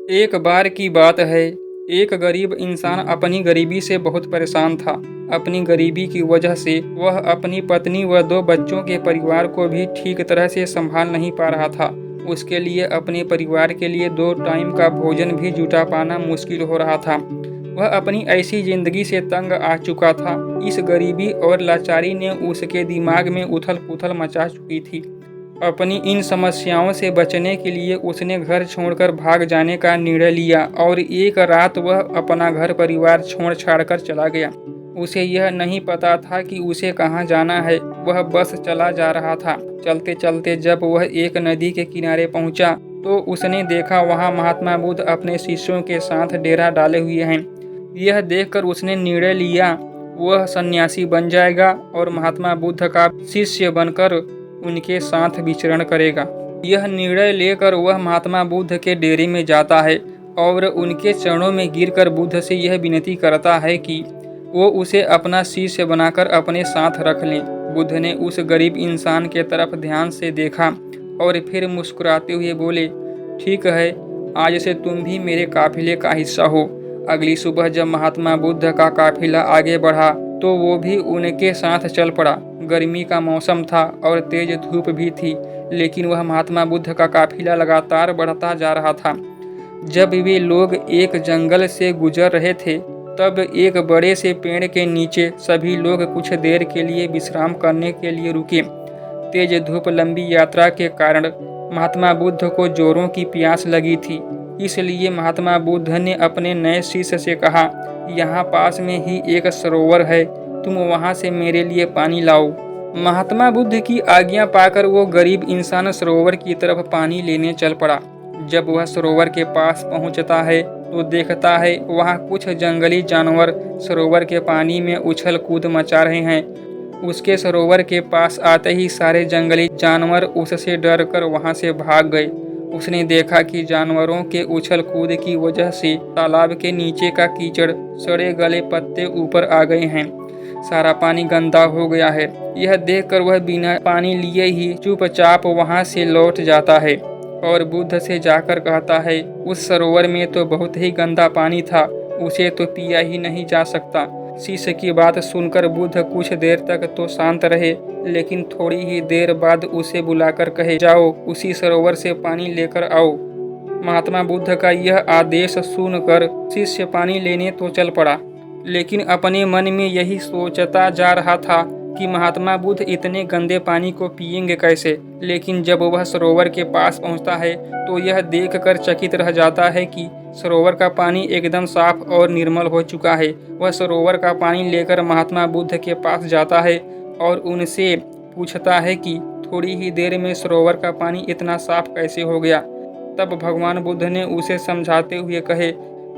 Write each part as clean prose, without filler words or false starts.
एक बार की बात है, एक गरीब इंसान अपनी गरीबी से बहुत परेशान था। अपनी गरीबी की वजह से वह अपनी पत्नी व 2 बच्चों के परिवार को भी ठीक तरह से संभाल नहीं पा रहा था। उसके लिए अपने परिवार के लिए 2 टाइम का भोजन भी जुटा पाना मुश्किल हो रहा था। वह अपनी ऐसी ज़िंदगी से तंग आ चुका था। इस गरीबी और लाचारी ने उसके दिमाग में उथल-पुथल मचा चुकी थी। अपनी इन समस्याओं से बचने के लिए उसने घर छोड़कर भाग जाने का निर्णय लिया और एक रात वह अपना घर परिवार छोड़-छाड़ कर चला गया। उसे यह नहीं पता था कि उसे कहाँ जाना है, वह बस चला जा रहा था। चलते-चलते जब वह एक नदी के किनारे पहुँचा, तो उसने देखा वहाँ महात्मा बुद्ध अपने शिष्यों के साथ डेरा डाले हुए हैं। यह देखकर उसने निर्णय लिया, वह सन्यासी बन जाएगा और महात्मा बुद्ध का शिष्य बनकर उनके साथ विचरण करेगा। यह निर्णय लेकर वह महात्मा बुद्ध के डेरे में जाता है और उनके चरणों में गिरकर बुद्ध से यह विनती करता है कि वो उसे अपना शिष्य बनाकर अपने साथ रख लें। बुद्ध ने उस गरीब इंसान के तरफ ध्यान से देखा और फिर मुस्कुराते हुए बोले, ठीक है, आज से तुम भी मेरे काफिले का हिस्सा हो। अगली सुबह जब महात्मा बुद्ध का काफिला आगे बढ़ा तो वो भी उनके साथ चल पड़ा। गर्मी का मौसम था और तेज धूप भी थी, लेकिन वह महात्मा बुद्ध का काफिला लगातार बढ़ता जा रहा था। जब वे लोग एक जंगल से गुजर रहे थे, तब एक बड़े से पेड़ के नीचे सभी लोग कुछ देर के लिए विश्राम करने के लिए रुके। तेज धूप लंबी यात्रा के कारण महात्मा बुद्ध को जोरों की प्यास लगी थी। इसलिए महात्मा बुद्ध ने अपने नए शिष्य से कहा, यहाँ पास में ही एक सरोवर है, तुम वहाँ से मेरे लिए पानी लाओ। महात्मा बुद्ध की आज्ञा पाकर वो गरीब इंसान सरोवर की तरफ पानी लेने चल पड़ा। जब वह सरोवर के पास पहुँचता है तो देखता है वहाँ कुछ जंगली जानवर सरोवर के पानी में उछल कूद मचा रहे हैं। उसके सरोवर के पास आते ही सारे जंगली जानवर उससे डरकर वहाँ से भाग गए। उसने देखा कि जानवरों के उछल कूद की वजह से तालाब के नीचे का कीचड़, सड़े गले पत्ते ऊपर आ गए हैं। सारा पानी गंदा हो गया है। यह देखकर वह बिना पानी लिए ही चुपचाप वहाँ से लौट जाता है और बुद्ध से जाकर कहता है, उस सरोवर में तो बहुत ही गंदा पानी था, उसे तो पिया ही नहीं जा सकता। शिष्य की बात सुनकर बुद्ध कुछ देर तक तो शांत रहे, लेकिन थोड़ी ही देर बाद उसे बुलाकर कहे, जाओ उसी सरोवर से पानी लेकर आओ। महात्मा बुद्ध का यह आदेश सुनकर शिष्य पानी लेने तो चल पड़ा, लेकिन अपने मन में यही सोचता जा रहा था कि महात्मा बुद्ध इतने गंदे पानी को पिएंगे कैसे। लेकिन जब वह सरोवर के पास पहुंचता है तो यह देखकर चकित रह जाता है कि सरोवर का पानी एकदम साफ और निर्मल हो चुका है। वह सरोवर का पानी लेकर महात्मा बुद्ध के पास जाता है और उनसे पूछता है कि थोड़ी ही देर में सरोवर का पानी इतना साफ कैसे हो गया। तब भगवान बुद्ध ने उसे समझाते हुए कहे,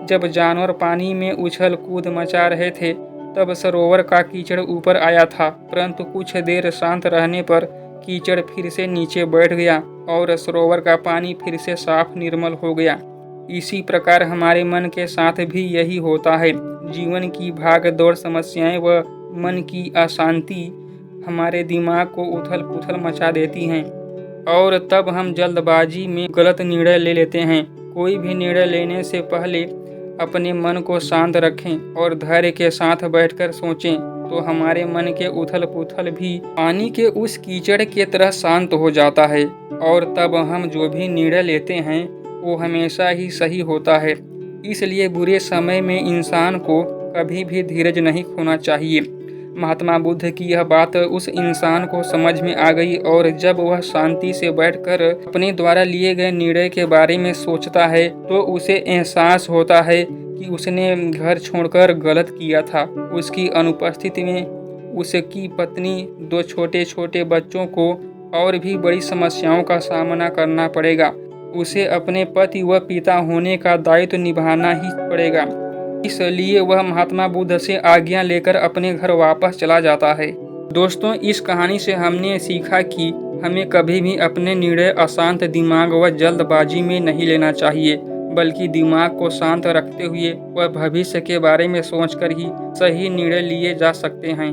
जब जानवर पानी में उछल कूद मचा रहे थे तब सरोवर का कीचड़ ऊपर आया था, परंतु कुछ देर शांत रहने पर कीचड़ फिर से नीचे बैठ गया और सरोवर का पानी फिर से साफ निर्मल हो गया। इसी प्रकार हमारे मन के साथ भी यही होता है। जीवन की भाग दौड़, समस्याएं व मन की अशांति हमारे दिमाग को उथल पुथल मचा देती हैं और तब हम जल्दबाजी में गलत निर्णय ले लेते हैं। कोई भी निर्णय लेने से पहले अपने मन को शांत रखें और धैर्य के साथ बैठकर सोचें, तो हमारे मन के उथल पुथल भी पानी के उस कीचड़ की तरह शांत हो जाता है और तब हम जो भी निर्णय लेते हैं वो हमेशा ही सही होता है। इसलिए बुरे समय में इंसान को कभी भी धीरज नहीं खोना चाहिए। महात्मा बुद्ध की यह बात उस इंसान को समझ में आ गई और जब वह शांति से बैठकर अपने द्वारा लिए गए निर्णय के बारे में सोचता है तो उसे एहसास होता है कि उसने घर छोड़कर गलत किया था। उसकी अनुपस्थिति में उसकी पत्नी, 2 छोटे छोटे बच्चों को और भी बड़ी समस्याओं का सामना करना पड़ेगा। उसे अपने पति व पिता होने का दायित्व निभाना ही पड़ेगा। इसलिए वह महात्मा बुद्ध से आज्ञा लेकर अपने घर वापस चला जाता है। दोस्तों, इस कहानी से हमने सीखा कि हमें कभी भी अपने निर्णय अशांत दिमाग व जल्दबाजी में नहीं लेना चाहिए, बल्कि दिमाग को शांत रखते हुए वह भविष्य के बारे में सोचकर ही सही निर्णय लिए जा सकते हैं।